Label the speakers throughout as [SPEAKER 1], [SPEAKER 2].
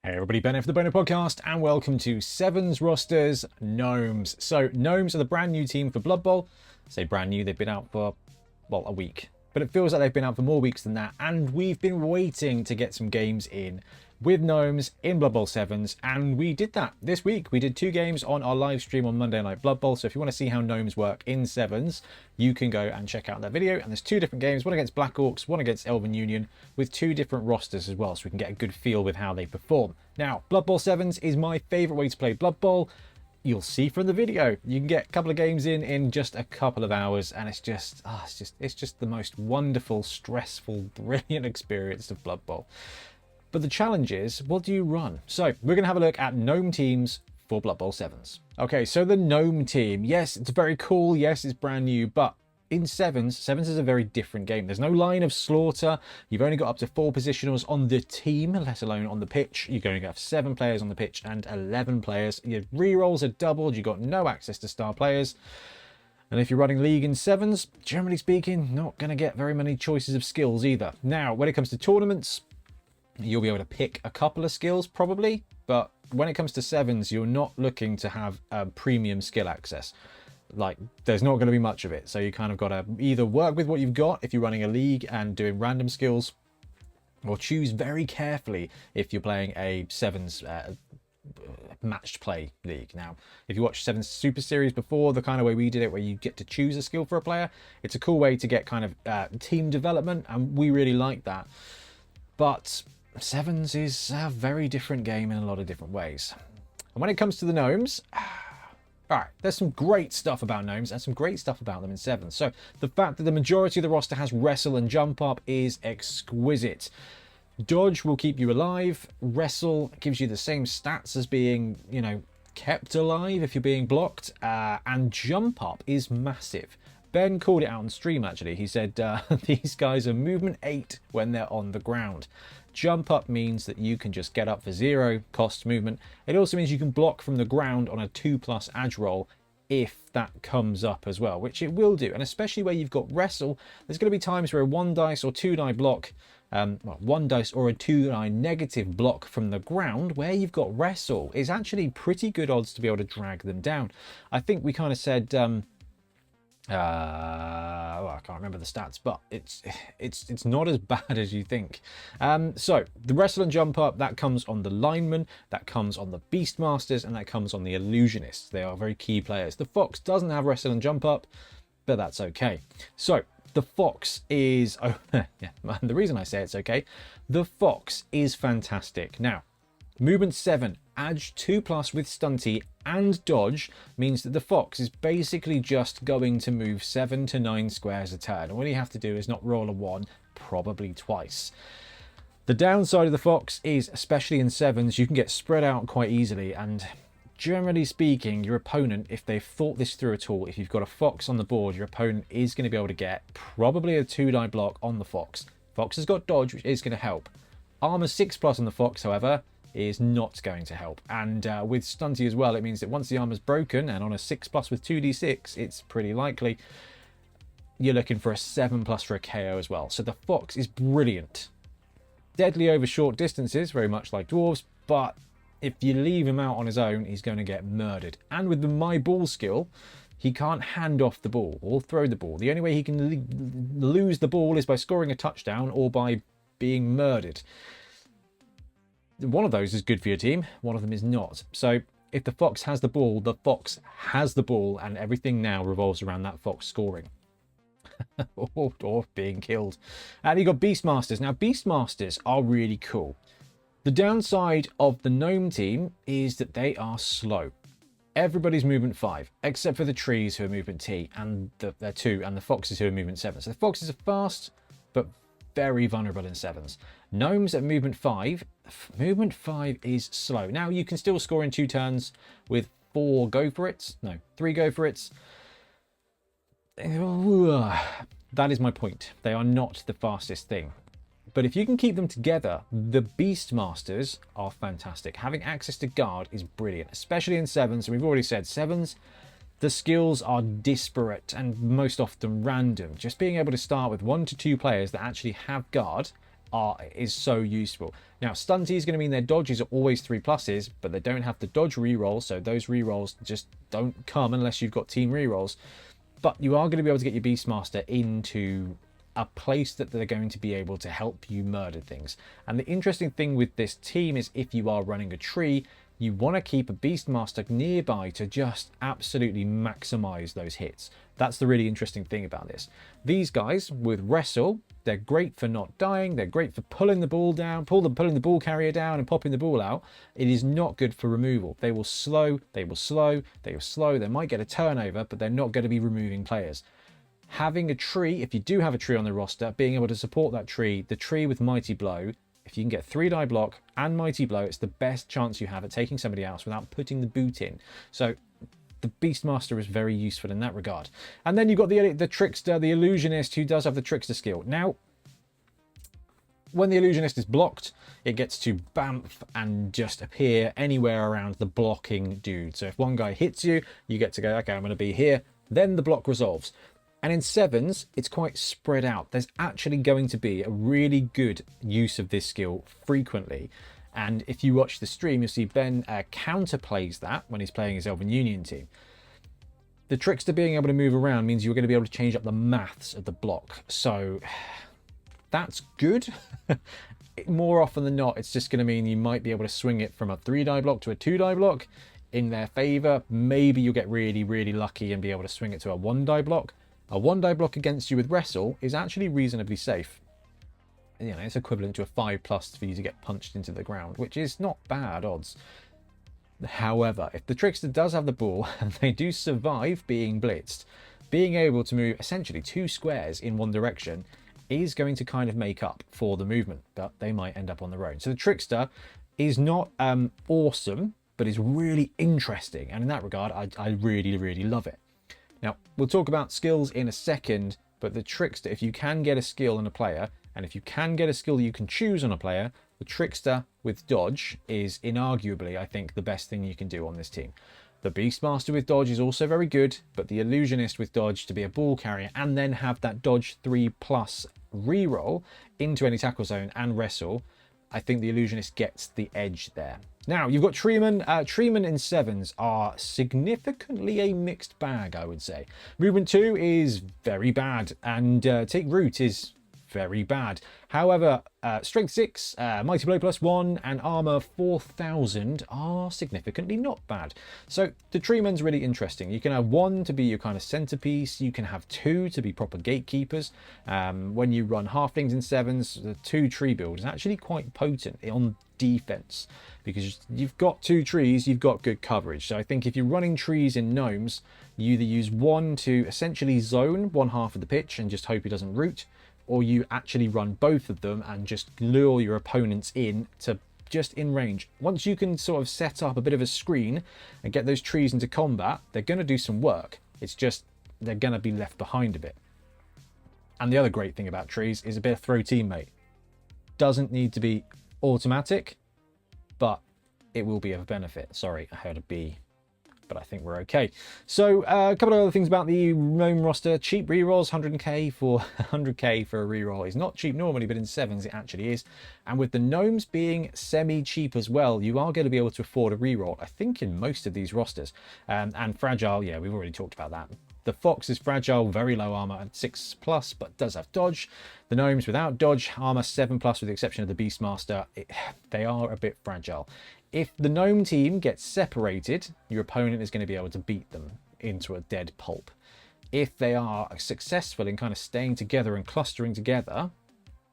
[SPEAKER 1] Hey everybody, Bonehead for the Bonehead podcast, and welcome to Sevens Rosters Gnomes. So, Gnomes are the brand new team for Blood Bowl. I say brand new, they've been out for, well, a week. But it feels like they've been out for more weeks than that, and we've been waiting to get some games in with Gnomes in Blood Bowl 7s, and we did that this week. We did 2 games on our live stream on Monday Night Blood Bowl, so if you want to see how Gnomes work in 7s, you can go and check out that video. And there's 2 different games, one against Black Orcs, one against Elven Union, with 2 different rosters as well, so we can get a good feel with how they perform. Now, Blood Bowl 7s is my favourite way to play Blood Bowl. You'll see from the video, you can get a couple of games in just a couple of hours, and it's just the most wonderful, stressful, brilliant experience of Blood Bowl. But the challenge is, what do you run? So we're going to have a look at Gnome teams for Blood Bowl 7s. Okay, so the Gnome team, yes, it's very cool, yes, it's brand new, but in 7s is a very different game. There's no line of slaughter. You've only got up to 4 positionals on the team, let alone on the pitch. You're going to have 7 players on the pitch and 11 players. Your rerolls are doubled. You've got no access to star players. And if you're running League in 7s, generally speaking, not going to get very many choices of skills either. Now, when it comes to tournaments, you'll be able to pick a couple of skills probably, but when it comes to 7s, you're not looking to have premium skill access. Like, there's not going to be much of it, so you kind of got to either work with what you've got if you're running a league and doing random skills, or choose very carefully if you're playing a 7s matched play league. Now, if you watched 7 Super Series before, the kind of way we did it, where you get to choose a skill for a player, it's a cool way to get kind of team development, and we really like that. But 7s is a very different game in a lot of different ways. And when it comes to the Gnomes, alright, there's some great stuff about Gnomes and some great stuff about them in 7s. So the fact that the majority of the roster has Wrestle and Jump Up is exquisite. Dodge will keep you alive. Wrestle gives you the same stats as being, you know, kept alive if you're being blocked. And Jump Up is massive. Ben called it out on stream, actually. He said these guys are movement 8 when they're on the ground. Jump Up means that you can just get up for 0 cost movement. It also means you can block from the ground on a 2+ edge roll if that comes up as well, which it will do. And especially where you've got Wrestle, there's going to be times where a 1 dice or 2 die block, well, 1 dice or a 2 die negative block from the ground, where you've got Wrestle, is actually pretty good odds to be able to drag them down. I think we kind of said... well, I can't remember the stats, but it's not as bad as you think. So the Wrestle and Jump Up, that comes on the Linemen, that comes on the Beastmasters, and that comes on the Illusionists. They are very key players. The Fox doesn't have Wrestle and Jump Up, but that's okay. So the Fox is yeah, and the reason I say it's okay, the Fox is fantastic. Now, movement 7, edge 2+ with stunty and dodge means that the Fox is basically just going to move 7 to 9 squares a turn. All you have to do is not roll a 1, probably twice. The downside of the Fox is, especially in 7s, you can get spread out quite easily, and generally speaking, your opponent, if they've thought this through at all, if you've got a Fox on the board, your opponent is going to be able to get probably a 2 die block on the Fox. Fox has got dodge, which is going to help. Armor 6+ on the Fox, however, is not going to help. And with stunty as well, it means that once the armor's broken, and on a 6+ with 2d6, it's pretty likely you're looking for a 7+ for a KO as well. So the Fox is brilliant. Deadly over short distances, very much like dwarves, but if you leave him out on his own, he's going to get murdered. And with the My Ball skill, he can't hand off the ball or throw the ball. The only way he can lose the ball is by scoring a touchdown or by being murdered. One of those is good for your team, one of them is not. So if the Fox has the ball, the Fox has the ball, and everything now revolves around that Fox scoring. or being killed. And you've got Beastmasters. Now, Beastmasters are really cool. The downside of the Gnome team is that they are slow. Everybody's movement 5, except for the trees who are movement T, and they're 2, and the foxes who are movement 7. So the foxes are fast, but very vulnerable in 7s. Gnomes at movement 5. Movement 5 is slow. Now, you can still score in 2 turns with 4 go for it. No, 3 go for it. That is my point. They are not the fastest thing. But if you can keep them together, the Beastmasters are fantastic. Having access to guard is brilliant, especially in 7s. And we've already said 7s, the skills are disparate and most often random. Just being able to start with 1 to 2 players that actually have guard is so useful. Now, stunty is going to mean their dodges are always 3+, but they don't have the dodge reroll, so those rerolls just don't come unless you've got team rerolls. But you are going to be able to get your Beastmaster into a place that they're going to be able to help you murder things. And the interesting thing with this team is if you are running a tree, you want to keep a Beastmaster nearby to just absolutely maximize those hits. That's the really interesting thing about this. These guys with Wrestle, they're great for not dying. They're great for pulling the ball down, pulling the ball carrier down and popping the ball out. It is not good for removal. They will slow, they will slow, they will slow. They might get a turnover, but they're not going to be removing players. Having a tree, if you do have a tree on the roster, being able to support that tree, the tree with Mighty Blow, if you can get 3-die block and Mighty Blow, it's the best chance you have at taking somebody else without putting the boot in. So the Beastmaster is very useful in that regard. And then you've got the Trickster, the Illusionist, who does have the Trickster skill. Now, when the Illusionist is blocked, it gets to bamf and just appear anywhere around the blocking dude. So if one guy hits you, you get to go, okay, I'm going to be here. Then the block resolves. And in 7s, it's quite spread out. There's actually going to be a really good use of this skill frequently. And if you watch the stream, you'll see Ben counterplays that when he's playing his Elven Union team. The Trickster being able to move around means you're going to be able to change up the maths of the block. So that's good. More often than not, it's just going to mean you might be able to swing it from a 3-die block to a 2-die block in their favor. Maybe you'll get really, really lucky and be able to swing it to a 1-die block. A 1-die block against you with Wrestle is actually reasonably safe. You know, it's equivalent to a 5+ for you to get punched into the ground, which is not bad odds. However, if the Trickster does have the ball and they do survive being blitzed, being able to move essentially 2 squares in one direction is going to kind of make up for the movement, but they might end up on their own. So the Trickster is not awesome, but is really interesting. And in that regard, I really, really love it. Now, we'll talk about skills in a second, but the Trickster, if you can get a skill on a player, and if you can get a skill you can choose on a player, the Trickster with dodge is inarguably, I think, the best thing you can do on this team. The Beastmaster with dodge is also very good, but the Illusionist with dodge to be a ball carrier and then have that dodge 3+ reroll into any tackle zone and wrestle, I think the Illusionist gets the edge there. Now, you've got Treeman. Treeman in 7s are significantly a mixed bag, I would say. Movement 2 is very bad, and Take Root is very bad. However, Strength 6, Mighty Blow +1, and Armor 4000 are significantly not bad. So the Treeman's really interesting. You can have 1 to be your kind of centerpiece. You can have 2 to be proper gatekeepers. When you run halflings in 7s, the 2 tree build is actually quite potent on defense, because you've got 2 trees, you've got good coverage. So I think if you're running trees in Gnomes, you either use 1 to essentially zone one half of the pitch and just hope he doesn't root, or you actually run both of them and just lure your opponents in to just in range. Once you can sort of set up a bit of a screen and get those trees into combat, they're going to do some work. It's just they're going to be left behind a bit. And the other great thing about trees is a bit of throw teammate. Doesn't need to be automatic, but it will be of benefit. Sorry, I heard a B, but I think we're okay. So a couple of other things about the Gnome roster. Cheap rerolls, 100k for 100k for a reroll is not cheap normally, but in 7s it actually is. And with the Gnomes being semi-cheap as well, you are going to be able to afford a reroll, I think, in most of these rosters. And fragile, yeah, we've already talked about that. The Fox is fragile, very low armor at 6+, but does have dodge. The Gnomes without dodge, armor 7+, with the exception of the Beastmaster. They are a bit fragile. If the Gnome team gets separated, your opponent is going to be able to beat them into a dead pulp. If they are successful in kind of staying together and clustering together,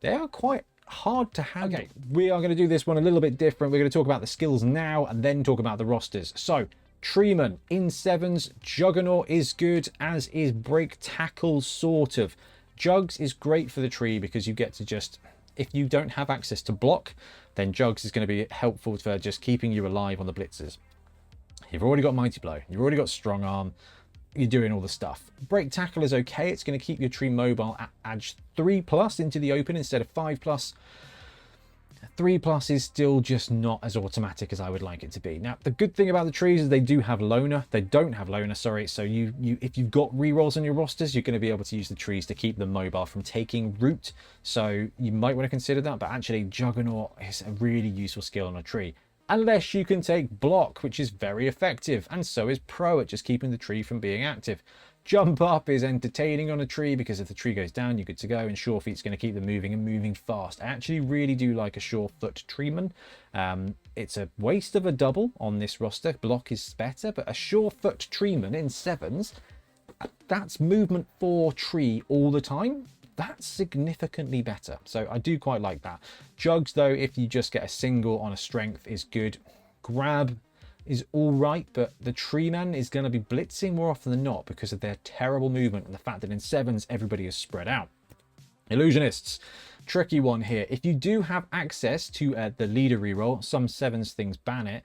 [SPEAKER 1] they are quite hard to handle. Okay, we are going to do this one a little bit different. We're going to talk about the skills now and then talk about the rosters. So, Treeman in 7s, Juggernaut is good, as is Break Tackle, sort of. Jugs is great for the tree because you get to just, if you don't have access to block, then Jugs is going to be helpful for just keeping you alive on the blitzers. You've already got Mighty Blow, you've already got Strong Arm, you're doing all the stuff. Break Tackle is okay, it's going to keep your tree mobile at edge 3+ into the open instead of 5+. 3+ is still just not as automatic as I would like it to be. Now, the good thing about the trees is they do have loner. They don't have loner, sorry. So if you've got rerolls on your rosters, you're going to be able to use the trees to keep them mobile from taking root. So you might want to consider that. But actually, Juggernaut is a really useful skill on a tree. Unless you can take block, which is very effective. And so is pro at just keeping the tree from being active. Jump up is entertaining on a tree because if the tree goes down, you're good to go, and sure feet's going to keep them moving and moving fast. I actually really do like a sure foot treeman. It's a waste of a double on this roster. Block is better, but a sure foot treeman in 7s, that's movement 4 tree all the time. That's significantly better. So I do quite like that. Jugs, though, if you just get a single on a strength, is good. Grab is all right, but the tree man is going to be blitzing more often than not because of their terrible movement and the fact that in 7s everybody is spread out. Illusionists, tricky one here. If you do have access to the leader reroll, some 7s things ban it.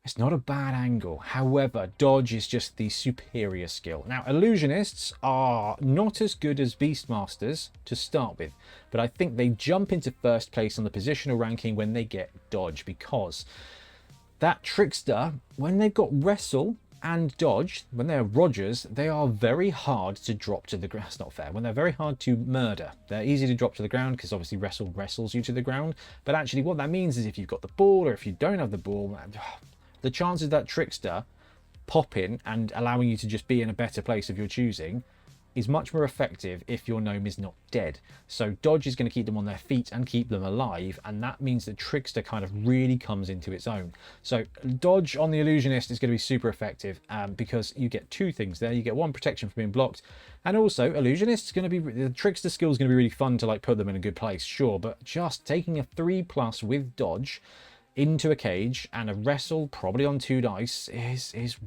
[SPEAKER 1] It's not a bad angle. However, dodge is just the superior skill. Now, illusionists are not as good as beastmasters to start with, but I think they jump into first place on the positional ranking when they get dodge, because that trickster, when they've got wrestle and dodge, when they're Rogers, they are very hard to drop to the ground. That's not fair. When they're very hard to murder, they're easy to drop to the ground because obviously wrestle wrestles you to the ground. But actually what that means is if you've got the ball or if you don't have the ball, the chances that trickster popping and allowing you to just be in a better place of your choosing is much more effective if your gnome is not dead. So dodge is going to keep them on their feet and keep them alive, and that means that trickster kind of really comes into its own. So dodge on the illusionist is going to be super effective because you get 2 things there. You get 1, protection from being blocked, and also illusionist is going to be, the trickster skill is going to be really fun to like put them in a good place, sure, but just taking a 3+ with dodge into a cage and a wrestle probably on 2 dice is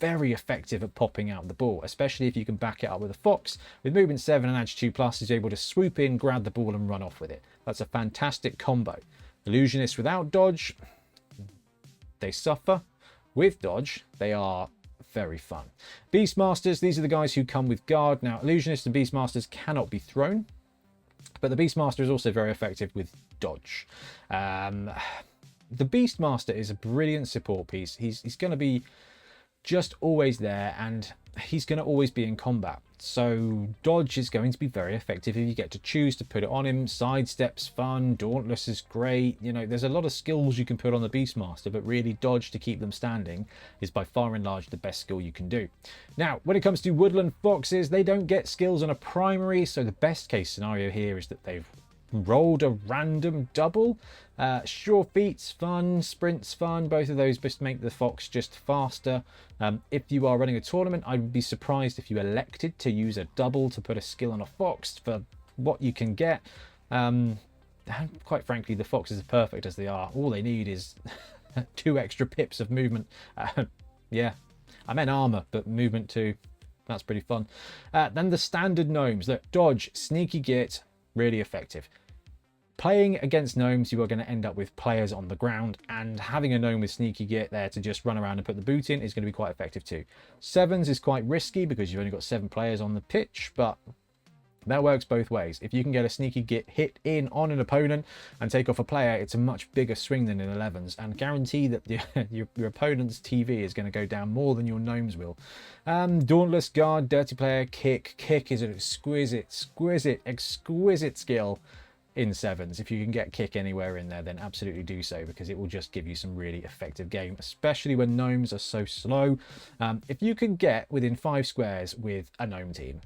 [SPEAKER 1] very effective at popping out the ball, especially if you can back it up with a fox. With movement 7 and edge 2+ is able to swoop in, grab the ball and run off with it. That's a fantastic combo. Illusionists without dodge, they suffer. With dodge, they are very fun. Beastmasters, these are the guys who come with guard. Now, illusionists and beastmasters cannot be thrown, but the beastmaster is also very effective with dodge. The beastmaster is a brilliant support piece. He's going to be just always there, and he's going to always be in combat. So dodge is going to be very effective if you get to choose to put it on him. Sidestep's fun, dauntless is great. You know, there's a lot of skills you can put on the beastmaster, but really dodge to keep them standing is by far and large the best skill you can do. Now, when it comes to woodland foxes, they don't get skills on a primary, so the best case scenario here is that they've rolled a random double. Sure feet's fun, sprint's fun, both of those just make the fox just faster. If you are running a tournament, I would be surprised if you elected to use a double to put a skill on a fox for what you can get. And quite frankly, the foxes are perfect as they are. All they need is 2 extra pips of movement. Yeah, I meant armor, but movement 2, that's pretty fun. Then the standard gnomes, that dodge, sneaky git, really effective. Playing against gnomes, you are going to end up with players on the ground, and having a gnome with sneaky git there to just run around and put the boot in is going to be quite effective too. 7s is quite risky because you've only got 7 players on the pitch, but that works both ways. If you can get a sneaky git hit in on an opponent and take off a player, it's a much bigger swing than in 11s, and guarantee that your opponent's TV is going to go down more than your gnomes will. Dauntless, guard, dirty player, kick. Kick is an exquisite skill in 7s. If you can get kick anywhere in there, then absolutely do so, because it will just give you some really effective game, especially when gnomes are so slow. If you can get within 5 squares with a gnome team,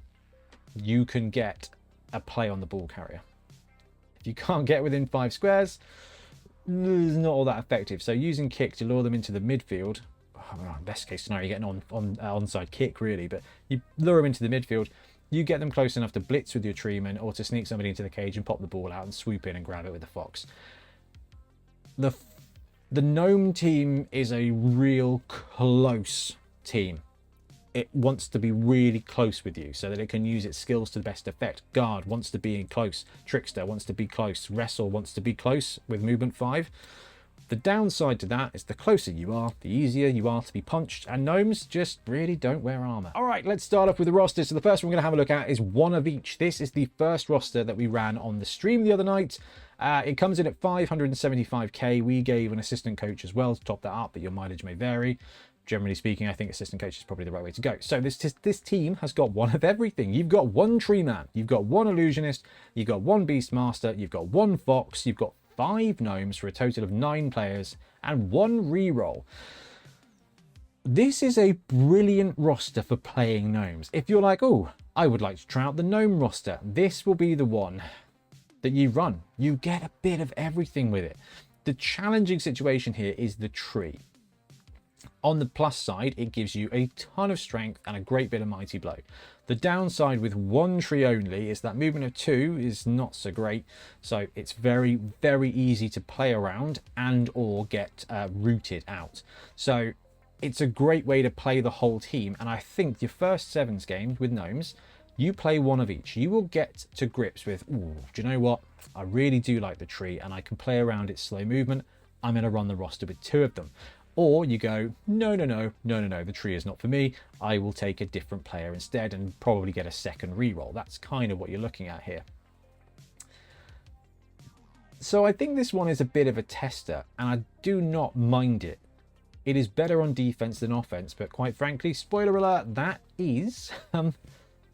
[SPEAKER 1] you can get a play on the ball carrier. If you can't get within 5 squares, it's not all that effective. So using kick to lure them into the midfield, best case scenario, you're getting onside kick really, but you lure them into the midfield, you get them close enough to blitz with your treeman or to sneak somebody into the cage and pop the ball out and swoop in and grab it with the fox. The gnome team is a real close team. It wants to be really close with you so that it can use its skills to the best effect. Guard wants to be in close. Trickster wants to be close. Wrestle wants to be close with movement 5. The downside to that is the closer you are, the easier you are to be punched, and gnomes just really don't wear armor. All right, let's start off with the roster. So the first one we're going to have a look at is one of each. This is the first roster that we ran on the stream the other night. It comes in at 575k. We gave an assistant coach as well to top that up, but your mileage may vary. Generally speaking, I think assistant coach is probably the right way to go. So this team has got one of everything. You've got one tree man, you've got one illusionist, you've got one beast master, you've got one fox, you've got 5 gnomes for a total of 9 players and 1 reroll. This is a brilliant roster for playing gnomes. If you're like, oh, I would like to try out the gnome roster, this will be the one that you run. You get a bit of everything with it. The challenging situation here is the tree. On the plus side, it gives you a ton of strength and a great bit of mighty blow. The downside with one tree only is that movement of 2 is not so great. So it's very, very easy to play around and or get rooted out. So it's a great way to play the whole team. And I think your first sevens games with gnomes, you play one of each. You will get to grips with, ooh, do you know what? I really do like the tree and I can play around its slow movement. I'm going to run the roster with 2 of them. Or you go, no, the tree is not for me. I will take a different player instead and probably get a second reroll. That's kind of what you're looking at here. So I think this one is a bit of a tester and I do not mind it. It is better on defense than offense, but quite frankly, spoiler alert, that is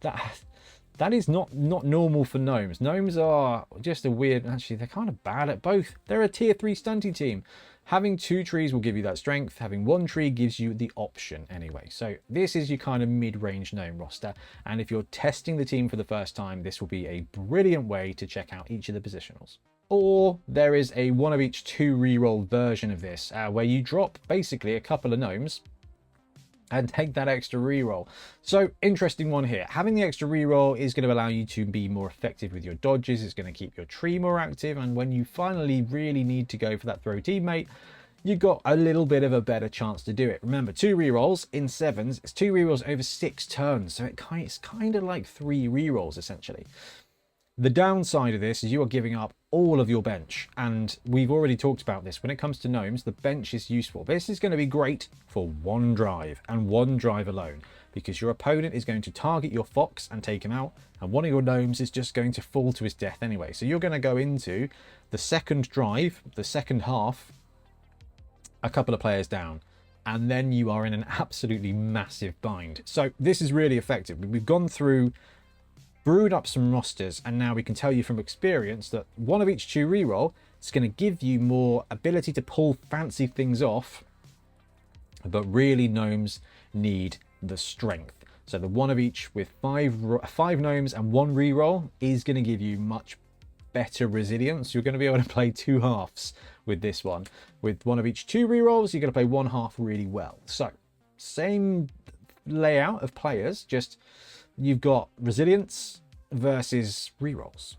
[SPEAKER 1] that is not normal for gnomes. Gnomes are just a weird, actually they're kind of bad at both. They're a tier 3 stunty team. Having 2 trees will give you that strength. Having 1 tree gives you the option anyway. So this is your kind of mid-range gnome roster. And if you're testing the team for the first time, this will be a brilliant way to check out each of the positionals. Or there is a one of each 2 reroll version of this, where you drop basically a couple of gnomes and take that extra reroll. So interesting one here. Having the extra reroll is going to allow you to be more effective with your dodges. It's going to keep your tree more active. And when you finally really need to go for that throw teammate, you've got a little bit of a better chance to do it. Remember, 2 rerolls in sevens. It's 2 rerolls over 6 turns. So it's kind of like 3 rerolls essentially. The downside of this is you are giving up all of your bench, and we've already talked about this. When it comes to gnomes, the bench is useful. This is going to be great for 1 drive and 1 drive alone, because your opponent is going to target your fox and take him out, and one of your gnomes is just going to fall to his death anyway. So you're going to go into the second drive, the second half, a couple of players down, and then you are in an absolutely massive bind. So this is really effective. We've gone through, brewed up some rosters, and now we can tell you from experience that one of each 2 reroll is going to give you more ability to pull fancy things off, but really gnomes need the strength. So the one of each with 5 gnomes and 1 reroll is going to give you much better resilience. You're going to be able to play 2 halves with this one. With one of each 2 rerolls, you're going to play 1 half really well. So same layout of players, just you've got resilience versus rerolls.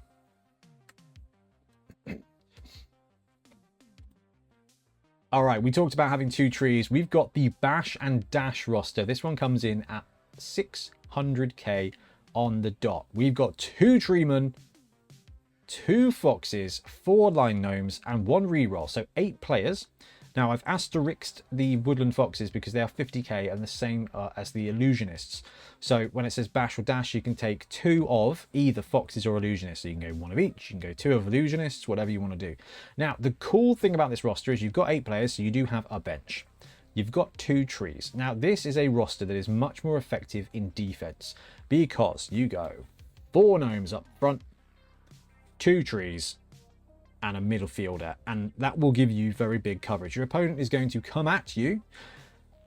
[SPEAKER 1] All right, we talked about having 2 trees. We've got the bash and dash roster. This one comes in at 600k on the dot. We've got 2 treemen, 2 foxes, 4 line gnomes, and 1 reroll. So 8 players. Now I've asterisked the woodland foxes because they are 50k and the same as the illusionists. So when it says bash or dash, you can take 2 of either foxes or illusionists. So you can go 1 of each, you can go 2 of illusionists, whatever you want to do. Now the cool thing about this roster is you've got 8 players, so you do have a bench. You've got 2 trees. Now this is a roster that is much more effective in defense because you go 4 gnomes up front, 2 trees, and a middle fielder, and that will give you very big coverage. Your opponent is going to come at you,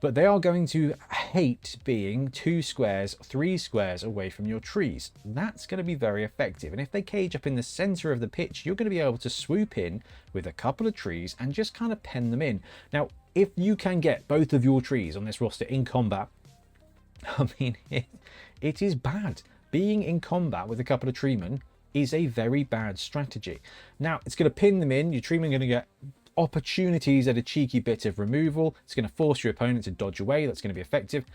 [SPEAKER 1] but they are going to hate being 2 squares, 3 squares away from your trees. That's going to be very effective, and if they cage up in the center of the pitch, you're going to be able to swoop in with a couple of trees and just kind of pen them in. Now if you can get both of your trees on this roster in combat, I mean, it is bad. Being in combat with a couple of treemen is a very bad strategy. Now it's going to pin them in. Your treemen are going to get opportunities at a cheeky bit of removal. It's going to force your opponent to dodge away. That's going to be effective,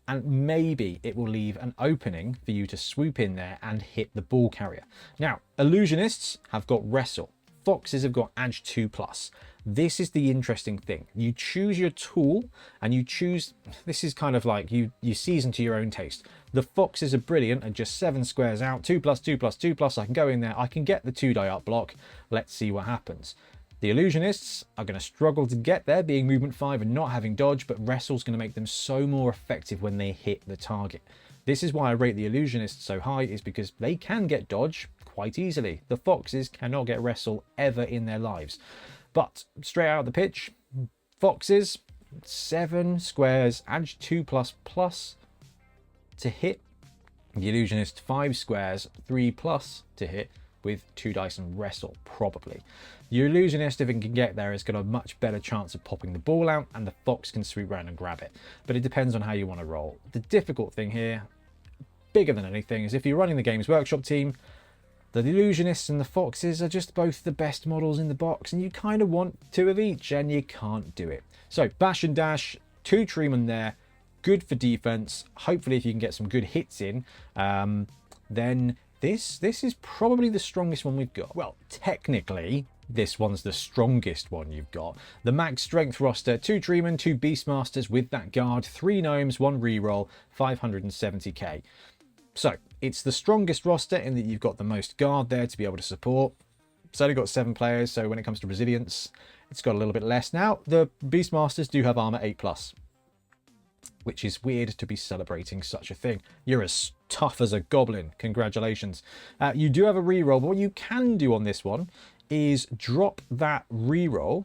[SPEAKER 1] and maybe it will leave an opening for you to swoop in there and hit the ball carrier. Now illusionists have got wrestle, foxes have got Edge 2+. This is the interesting thing. You choose your tool and you choose, this is kind of like you season to your own taste. The foxes are brilliant at just 7 squares out, 2+, 2+, 2+. I can go in there, I can get the 2-die up block. Let's see what happens. The illusionists are going to struggle to get there, being movement 5 and not having dodge, but wrestle's going to make them so more effective when they hit the target. This is why I rate the illusionists so high, is because they can get dodge quite easily. The foxes cannot get wrestle ever in their lives. But straight out of the pitch, foxes, 7 squares, edge 2++ to hit. The illusionist, 5 squares, 3+ to hit with 2 dice and wrestle, probably. The illusionist, if it can get there, has got a much better chance of popping the ball out, and the fox can sweep around and grab it. But it depends on how you want to roll. The difficult thing here, bigger than anything, is if you're running the Games Workshop team, the illusionists and the foxes are just both the best models in the box, and you kind of want 2 of each, and you can't do it. So bash and dash, 2 treemen there, good for defense. Hopefully if you can get some good hits in, then this is probably the strongest one we've got. Well, technically this one's the strongest one you've got. The max strength roster, 2 treemen, 2 beastmasters with that guard, 3 gnomes, 1 reroll, 570k. So it's the strongest roster in that you've got the most guard there to be able to support. It's only got 7 players, so when it comes to resilience, it's got a little bit less. Now, the Beastmasters do have armor 8+, which is weird to be celebrating such a thing. You're as tough as a goblin. Congratulations. You do have a reroll, but what you can do on this one is drop that reroll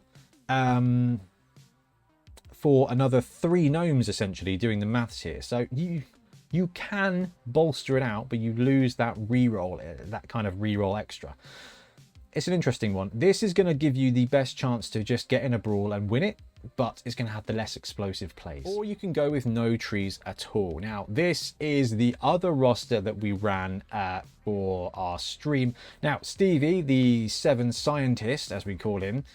[SPEAKER 1] for another 3 gnomes, essentially, doing the maths here. So you can bolster it out, but you lose that reroll, that kind of reroll extra. It's an interesting one. This is going to give you the best chance to just get in a brawl and win it, but it's going to have the less explosive plays. Or you can go with no trees at all. Now, this is the other roster that we ran for our stream. Now, Stevie, the 7 scientist, as we call him,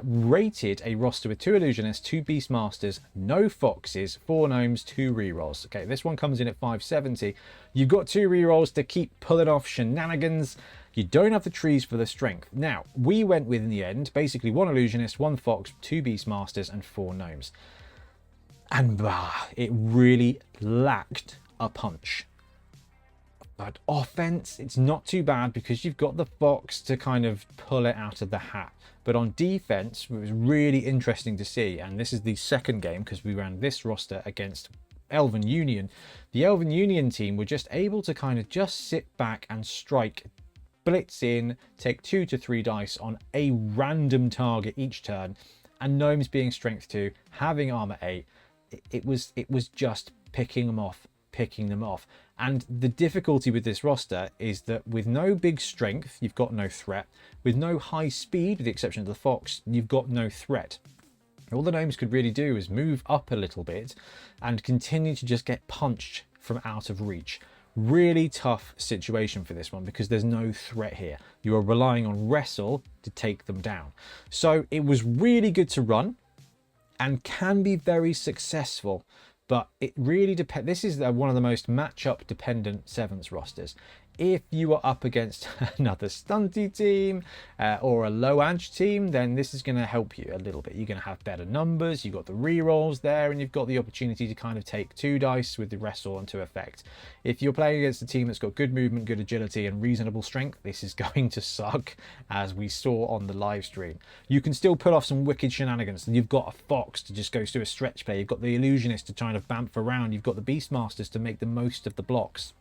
[SPEAKER 1] rated a roster with 2 illusionists, 2 beastmasters, no foxes, 4 gnomes, 2 rerolls. Okay, this one comes in at 570. You've got 2 rerolls to keep pulling off shenanigans. You don't have the trees for the strength. Now, we went with, in the end, basically 1 illusionist, 1 fox, 2 beastmasters, and 4 gnomes. And it really lacked a punch. But offense, it's not too bad because you've got the fox to kind of pull it out of the hat. But on defense, it was really interesting to see. And this is the second game because we ran this roster against Elven Union. The Elven Union team were just able to kind of just sit back and strike, blitz in, take 2 to 3 dice on a random target each turn, and gnomes being strength 2, having armor 8, it was just picking them off. And the difficulty with this roster is that with no big strength, you've got no threat. With no high speed, with the exception of the fox, you've got no threat. All the gnomes could really do is move up a little bit and continue to just get punched from out of reach. Really tough situation for this one because there's no threat here. You are relying on wrestle to take them down. So it was really good to run and can be very successful, but it really depends. This is one of the most matchup dependent sevens rosters. If you are up against another stunty team or a low edge team, then this is going to help you a little bit. You're going to have better numbers, you've got the rerolls there, and you've got the opportunity to kind of take 2 dice with the wrestle into effect. If you're playing against a team that's got good movement, good agility, and reasonable strength, this is going to suck, as we saw on the live stream. You can still pull off some wicked shenanigans, and you've got a fox to just go through a stretch play, you've got the illusionist to try and bamf around, you've got the beastmasters to make the most of the blocks.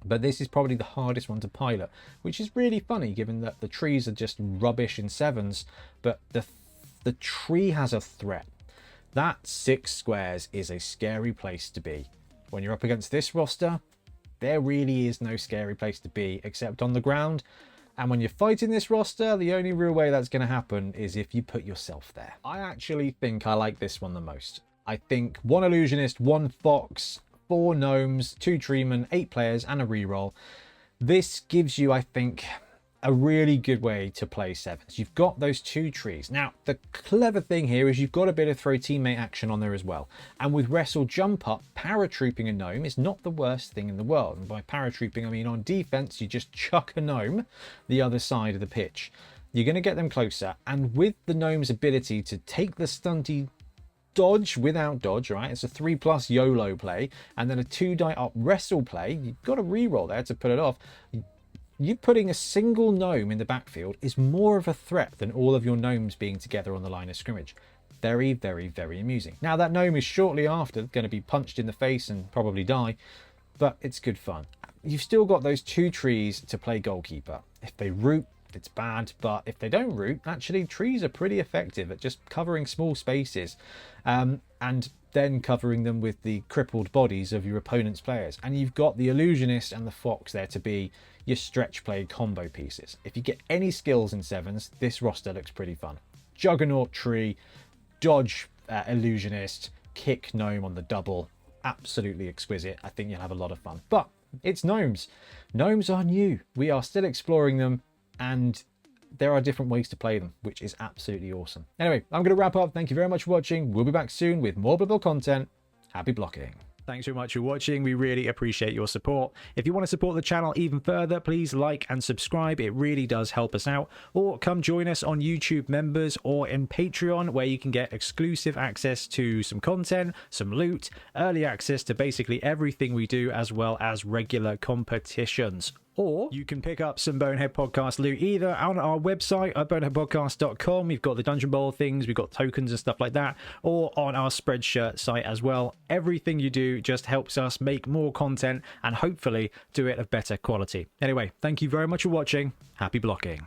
[SPEAKER 1] But this is probably the hardest one to pilot, which is really funny given that the trees are just rubbish in sevens, but the tree has a threat. That 6 squares is a scary place to be. When you're up against this roster, there really is no scary place to be except on the ground. And when you're fighting this roster, the only real way that's going to happen is if you put yourself there. I actually think I like this one the most. I think 1 illusionist, 1 fox, 4 gnomes, 2 treemen, 8 players, and a reroll. This gives you, I think, a really good way to play sevens. You've got those 2 trees. Now, the clever thing here is you've got a bit of throw teammate action on there as well. And with wrestle jump up, paratrooping a gnome is not the worst thing in the world. And by paratrooping, I mean on defense, you just chuck a gnome the other side of the pitch. you're going to get them closer. And with the Gnome's ability to take the stunty dodge without dodge, right? It's a 3+ YOLO play, and then a 2-die up wrestle play. You've got to reroll there to put it off. You putting a single gnome in the backfield is more of a threat than all of your gnomes being together on the line of scrimmage. Very, very, very amusing. Now, that gnome is shortly after going to be punched in the face and probably die, but it's good fun. You've still got those 2 trees to play goalkeeper. If they root, it's bad, but if they don't root, actually trees are pretty effective at just covering small spaces, and then covering them with the crippled bodies of your opponent's players. And you've got the illusionist and the fox there to be your stretch play combo pieces. If you get any skills in sevens, this roster looks pretty fun. Juggernaut tree, dodge illusionist, kick gnome on the double, absolutely exquisite. I think you'll have a lot of fun. But it's gnomes. Gnomes are new. We are still exploring them, and there are different ways to play them, which is absolutely awesome. Anyway, I'm going to wrap up. Thank you very much for watching. We'll be back soon with more Blood Bowl content. Happy blocking. Thanks very much for watching. We really appreciate your support. If you want to support the channel even further, please like and subscribe. It really does help us out. Or come join us on YouTube members or in Patreon, where you can get exclusive access to some content, some loot, early access to basically everything we do, as well as regular competitions. Or you can pick up some Bonehead Podcast loot either on our website at boneheadpodcast.com. We've got the Dungeon Bowl things, we've got tokens and stuff like that, or on our Spreadshirt site as well. Everything you do just helps us make more content and hopefully do it of better quality. Anyway, thank you very much for watching. Happy blocking.